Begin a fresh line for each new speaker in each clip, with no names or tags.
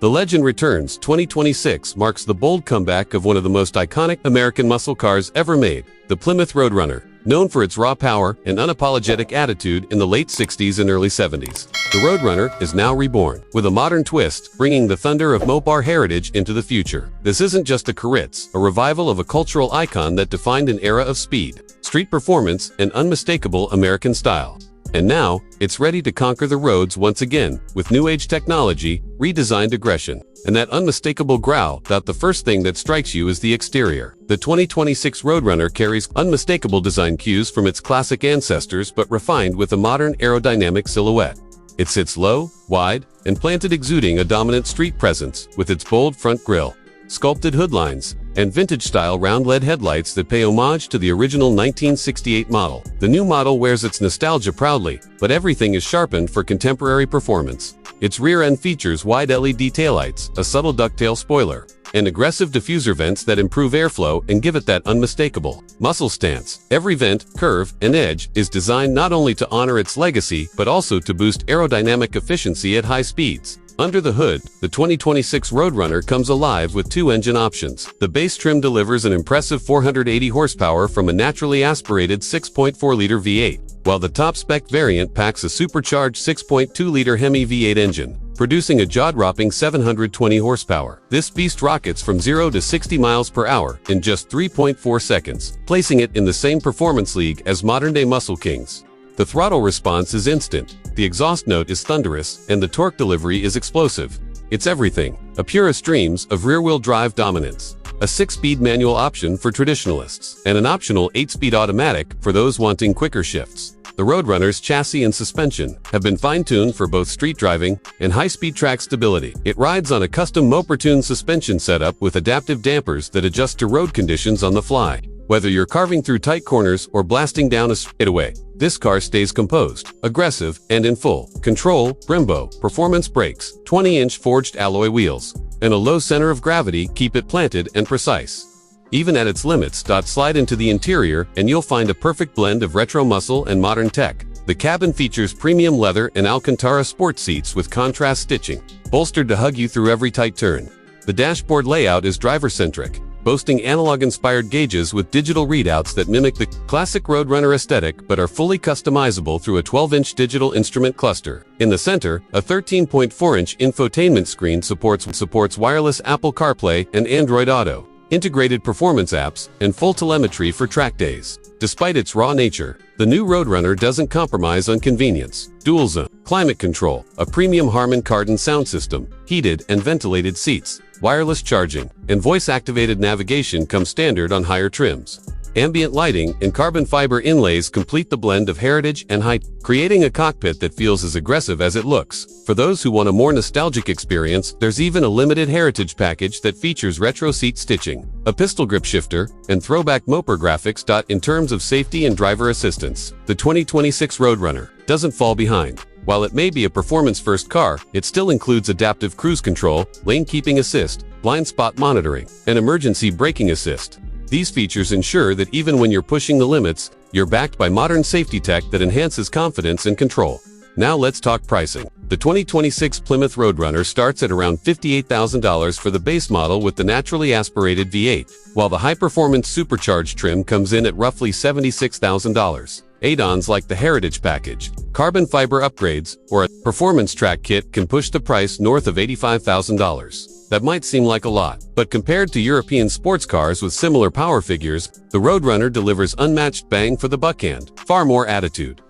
The legend returns. 2026 marks the bold comeback of one of the most iconic American muscle cars ever made, the Plymouth Roadrunner. Known for its raw power and unapologetic attitude in the late 60s and early 70s, the Roadrunner is now reborn, with a modern twist, bringing the thunder of Mopar heritage into the future. This isn't just a Caritz, a revival of a cultural icon that defined an era of speed, street performance, and unmistakable American style. And now, it's ready to conquer the roads once again, with new-age technology, redesigned aggression, and that unmistakable growl. The first thing that strikes you is the exterior. The 2026 Roadrunner carries unmistakable design cues from its classic ancestors but refined with a modern aerodynamic silhouette. It sits low, wide, and planted, exuding a dominant street presence with its bold front grille, sculpted hood lines, and vintage-style round LED headlights that pay homage to the original 1968 model. The new model wears its nostalgia proudly, but everything is sharpened for contemporary performance. Its rear end features wide LED taillights, a subtle ducktail spoiler, and aggressive diffuser vents that improve airflow and give it that unmistakable muscle stance. Every vent, curve, and edge is designed not only to honor its legacy but also to boost aerodynamic efficiency at high speeds. Under the hood, the 2026 Roadrunner comes alive with two engine options. The base trim delivers an impressive 480 horsepower from a naturally aspirated 6.4-liter V8, while the top-spec variant packs a supercharged 6.2-liter Hemi V8 engine, producing a jaw-dropping 720 horsepower. This beast rockets from 0 to 60 miles per hour in just 3.4 seconds, placing it in the same performance league as modern-day muscle kings. The throttle response is instant, the exhaust note is thunderous, and the torque delivery is explosive. It's everything. A purist dreams of rear-wheel drive dominance, a 6-speed manual option for traditionalists, and an optional 8-speed automatic for those wanting quicker shifts. The Roadrunner's chassis and suspension have been fine-tuned for both street driving and high-speed track stability. It rides on a custom Mopar-tuned suspension setup with adaptive dampers that adjust to road conditions on the fly. Whether you're carving through tight corners or blasting down a straightaway, this car stays composed, aggressive, and in full control. Brembo performance brakes, 20-inch forged alloy wheels, and a low center of gravity keep it planted and precise. Even at its limits, slide into the interior and you'll find a perfect blend of retro muscle and modern tech. The cabin features premium leather and Alcantara sport seats with contrast stitching, bolstered to hug you through every tight turn. The dashboard layout is driver-centric, boasting analog-inspired gauges with digital readouts that mimic the classic Roadrunner aesthetic but are fully customizable through a 12-inch digital instrument cluster. In the center, a 13.4-inch infotainment screen supports wireless Apple CarPlay and Android Auto, integrated performance apps, and full telemetry for track days. Despite its raw nature, the new Roadrunner doesn't compromise on convenience. Dual-zone climate control, a premium Harman Kardon sound system, heated and ventilated seats, wireless charging, and voice-activated navigation come standard on higher trims. Ambient lighting and carbon fiber inlays complete the blend of heritage and height, creating a cockpit that feels as aggressive as it looks. For those who want a more nostalgic experience, there's even a limited heritage package that features retro seat stitching, a pistol grip shifter, and throwback Mopar graphics. In terms of safety and driver assistance, the 2026 Roadrunner doesn't fall behind. While it may be a performance-first car, it still includes adaptive cruise control, lane keeping assist, blind spot monitoring, and emergency braking assist. These features ensure that even when you're pushing the limits, you're backed by modern safety tech that enhances confidence and control. Now let's talk pricing. The 2026 Plymouth Roadrunner starts at around $58,000 for the base model with the naturally aspirated V8, while the high-performance supercharged trim comes in at roughly $76,000. Add-ons like the Heritage Package, carbon fiber upgrades, or a performance track kit can push the price north of $85,000. That might seem like a lot, but compared to European sports cars with similar power figures, the Roadrunner delivers unmatched bang for the buck and far more attitude.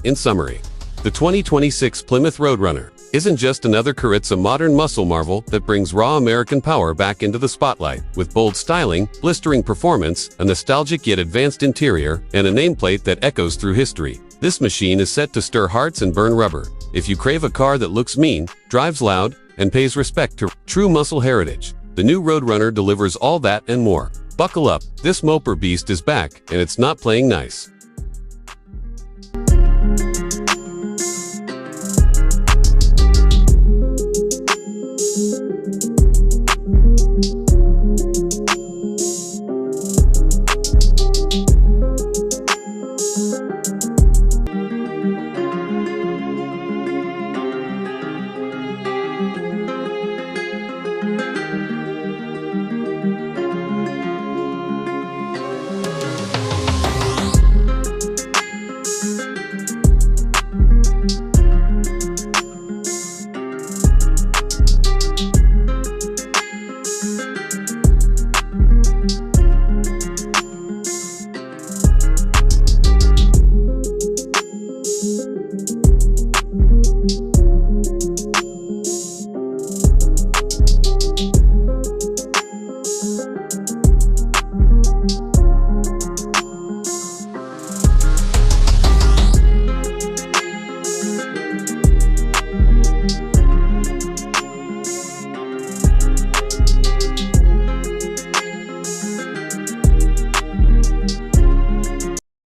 In summary, the 2026 Plymouth Roadrunner isn't just another Caritz, a modern muscle marvel that brings raw American power back into the spotlight. With bold styling, blistering performance, a nostalgic yet advanced interior, and a nameplate that echoes through history, this machine is set to stir hearts and burn rubber. If you crave a car that looks mean, drives loud, and pays respect to true muscle heritage, the new Roadrunner delivers all that and more. Buckle up, this Mopar beast is back, and it's not playing nice.